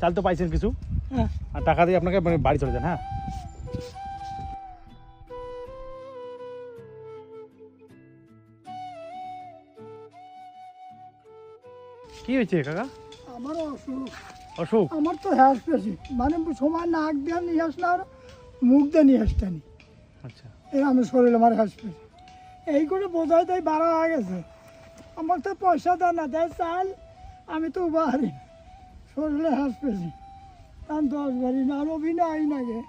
চাল তো পাইছেন কিছু, হ্যাঁ আর টাকা দিয়ে আপনাকে মানে বাড়ি চলে যান। হ্যাঁ, কি হয়েছে কাকা? আমার অসুখ, অসুখ? আমার তো হ্যাস পেয়েছি, মানে সময় নাক দিয়ে নিয়ে আসলে আর মুখ দিয়ে নিয়ে আসতেনি, আচ্ছা, এই আমার শরীরে আমার হ্যাস পেয়েছি। এই করে বোঝাই তাই বাড়া হয়ে গেছে। আমার তো পয়সা দেয় না, দেয় চাল, আমি তো বাহারি শরীরে হ্যাস পেয়েছি। কারণ 10 বাড়ি না, আর অভিনয় নাগে।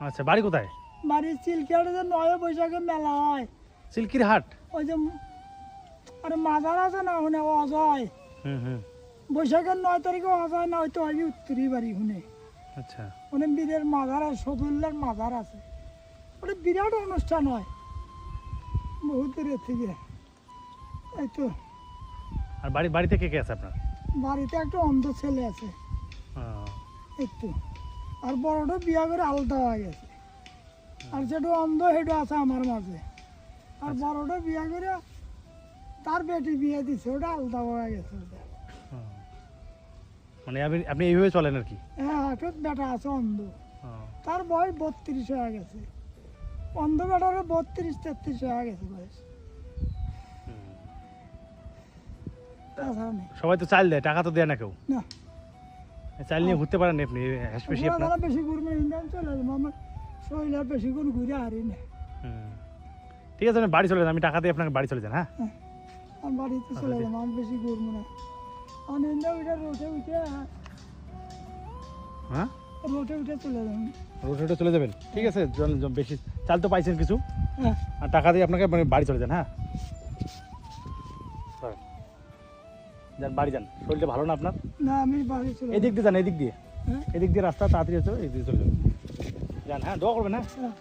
আচ্ছা, বাড়ি কোথায়? বাড়ির চিলকিয়াটে যে 9 বৈশাখে মেলা হয়, সিল্কির হাট? ওই যে আরে মাজার আছে না ওখানে অজয়, হুম হুম, বৈশাখের 9 তারিখে অজয় না হয়তো হয় উত্তরি বাড়ি শুনে, আচ্ছা অনেক বীরের মাজার আছে, সদুল্লার মাজার আছে, ওটা বিরাট অনুষ্ঠান হয় বহু দূরের থেকে। এই তো আর বাড়িতে কে কে আছে আপনার? বাড়িতে একটা অন্ধ ছেলে আছে একটু, আর বড়টা বিয়া করে আলাদা হয়ে গেছে, আর যেটা অন্ধ সেটা আছে আমার মাঝে, আর বড়টা বিয়া করে তার বেটি বিয়ে দিছে, ওটা আলাদা হয়ে গেছে ওটা। মানে আপনি এইভাবে চলেন আর কি? হ্যাঁ, একটা বেটা আছে অন্ধ, তার বয়স 32 হয়ে গেছে, অন্ধ বেটারও 32-33 হয়ে গেছে বয়স। তাছাড়া নেই। সবাই তো চাল দেয়, টাকা তো দেয় না কেউ। না, চাল নিয়ে ঘুরতে পারেন আপনি, হাসপাশি আপনার? আমরা বেশি ঘুরবো ইন্ডিয়ান চলে যাবো, আমার শরীরে বেশি করে ঘুরে হারি না। ঠিক আছে, আপনি বাড়ি চলে যান, আমি টাকা দিয়ে আপনাকে বাড়ি চলে যান। হ্যাঁ, আমার বাড়িতে চলে যাবো, আমি বেশি ঘুরবো না। আমার ইন্ডিয়া উঠে রোটে উঠে হ্যাঁ, রোটে উঠে চলে যাবো। রোডে চলে যাবেন? ঠিক আছে, বেশি চাল তো পাইছেন কিছু, হ্যাঁ, আর টাকা দিয়ে আপনাকে মানে বাড়ি চলে যান। হ্যাঁ, যান বাড়ি যান, শরীরটা ভালো না আপনার? না আমি বাড়ি চলে এদিক দিয়ে যান, এদিক দিয়ে, হ্যাঁ এদিক দিয়ে রাস্তা তাড়াতাড়ি আছে, এদিক দিয়ে চলে যাবেন। যান, হ্যাঁ, দোয়া করবেন। হ্যাঁ। হ্যাঁ।